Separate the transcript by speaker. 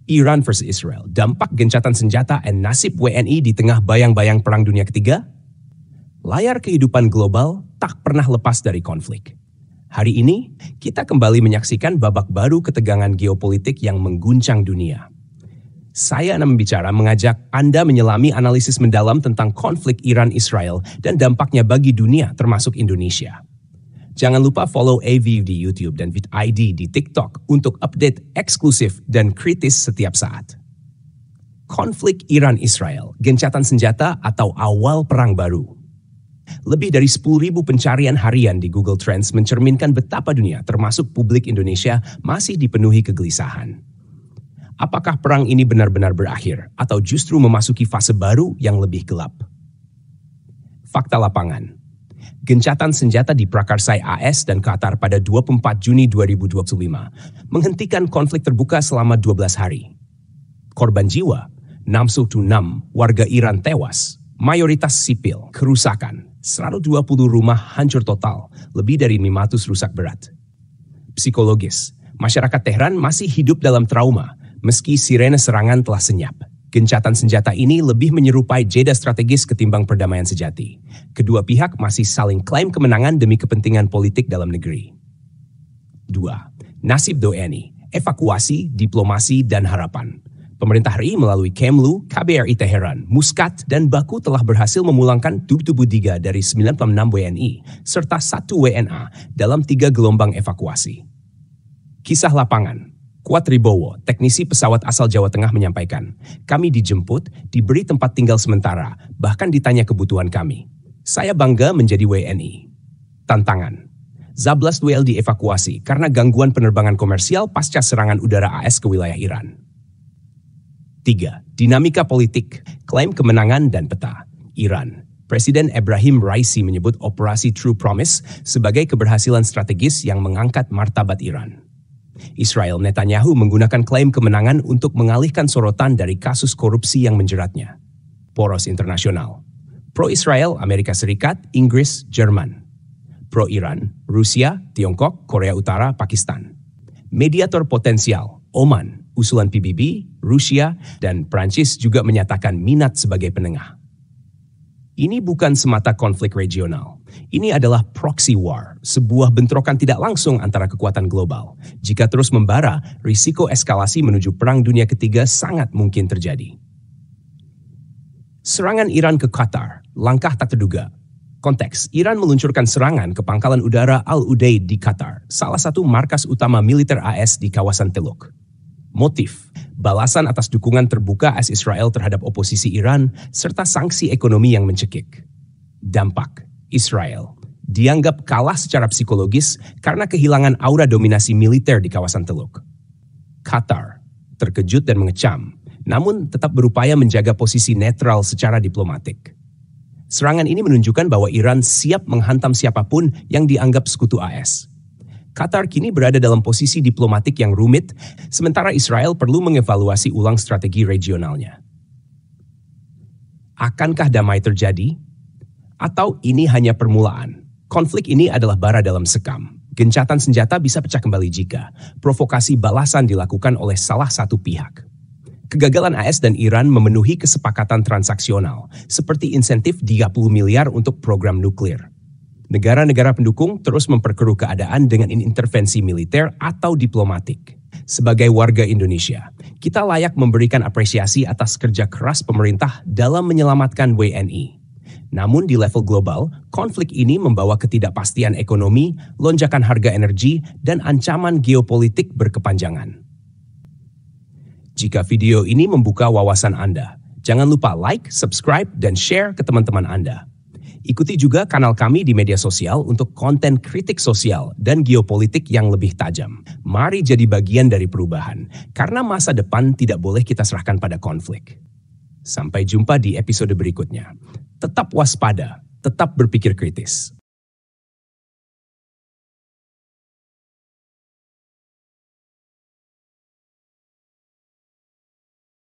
Speaker 1: Iran versus Israel, dampak gencatan senjata dan nasib WNI di tengah bayang-bayang Perang Dunia Ketiga? Layar kehidupan global tak pernah lepas dari konflik. Hari ini, kita kembali menyaksikan babak baru ketegangan geopolitik yang mengguncang dunia. Saya Anam Bicara mengajak Anda menyelami analisis mendalam tentang konflik Iran-Israel dan dampaknya bagi dunia termasuk Indonesia. Jangan lupa follow AV di YouTube dan VidID di TikTok untuk update eksklusif dan kritis setiap saat. Konflik Iran-Israel, gencatan senjata atau awal perang baru. Lebih dari 10.000 pencarian harian di Google Trends mencerminkan betapa dunia, termasuk publik Indonesia, masih dipenuhi kegelisahan. Apakah perang ini benar-benar berakhir atau justru memasuki fase baru yang lebih gelap? Fakta lapangan. Gencatan senjata diprakarsai AS dan Qatar pada 24 Juni 2025 menghentikan konflik terbuka selama 12 hari. Korban jiwa, 6 warga Iran tewas, mayoritas sipil, kerusakan, 120 rumah hancur total, lebih dari 500 rusak berat. Psikologis, masyarakat Tehran masih hidup dalam trauma meski sirene serangan telah senyap. Gencatan senjata ini lebih menyerupai jeda strategis ketimbang perdamaian sejati. Kedua pihak masih saling klaim kemenangan demi kepentingan politik dalam negeri. 2. Nasib WNI, evakuasi, diplomasi, dan harapan. Pemerintah RI melalui Kemlu, KBRI Teheran, Muscat, dan Baku telah berhasil memulangkan tubuh 3 dari 96 WNI, serta 1 WNA dalam 3 gelombang evakuasi. Kisah lapangan. Kuat Ribowo, teknisi pesawat asal Jawa Tengah menyampaikan, kami dijemput, diberi tempat tinggal sementara, bahkan ditanya kebutuhan kami. Saya bangga menjadi WNI. Tantangan. Zablas WL dievakuasi karena gangguan penerbangan komersial pasca serangan udara AS ke wilayah Iran. 3. Dinamika politik, klaim kemenangan dan peta. Iran. Presiden Ebrahim Raisi menyebut Operasi True Promise sebagai keberhasilan strategis yang mengangkat martabat Iran. Israel Netanyahu menggunakan klaim kemenangan untuk mengalihkan sorotan dari kasus korupsi yang menjeratnya. Poros internasional. Pro-Israel, Amerika Serikat, Inggris, Jerman. Pro-Iran, Rusia, Tiongkok, Korea Utara, Pakistan. Mediator potensial, Oman, usulan PBB, Rusia, dan Prancis juga menyatakan minat sebagai penengah. Ini bukan semata konflik regional. Ini adalah proxy war, sebuah bentrokan tidak langsung antara kekuatan global. Jika terus membara, risiko eskalasi menuju Perang Dunia Ketiga sangat mungkin terjadi. Serangan Iran ke Qatar, langkah tak terduga. Konteks, Iran meluncurkan serangan ke pangkalan udara Al-Udeid di Qatar, salah satu markas utama militer AS di kawasan Teluk. Motif, balasan atas dukungan terbuka AS Israel terhadap oposisi Iran, serta sanksi ekonomi yang mencekik. Dampak, Israel dianggap kalah secara psikologis karena kehilangan aura dominasi militer di kawasan Teluk. Qatar terkejut dan mengecam, namun tetap berupaya menjaga posisi netral secara diplomatik. Serangan ini menunjukkan bahwa Iran siap menghantam siapapun yang dianggap sekutu AS. Qatar kini berada dalam posisi diplomatik yang rumit, sementara Israel perlu mengevaluasi ulang strategi regionalnya. Akankah damai terjadi? Atau ini hanya permulaan? Konflik ini adalah bara dalam sekam. Gencatan senjata bisa pecah kembali jika provokasi balasan dilakukan oleh salah satu pihak. Kegagalan AS dan Iran memenuhi kesepakatan transaksional, seperti insentif 30 miliar untuk program nuklir. Negara-negara pendukung terus memperkeruh keadaan dengan intervensi militer atau diplomatik. Sebagai warga Indonesia, kita layak memberikan apresiasi atas kerja keras pemerintah dalam menyelamatkan WNI. Namun di level global, konflik ini membawa ketidakpastian ekonomi, lonjakan harga energi, dan ancaman geopolitik berkepanjangan. Jika video ini membuka wawasan Anda, jangan lupa like, subscribe, dan share ke teman-teman Anda. Ikuti juga kanal kami di media sosial untuk konten kritik sosial dan geopolitik yang lebih tajam. Mari jadi bagian dari perubahan, karena masa depan tidak boleh kita serahkan pada konflik. Sampai jumpa di episode berikutnya. Tetap waspada, tetap berpikir kritis.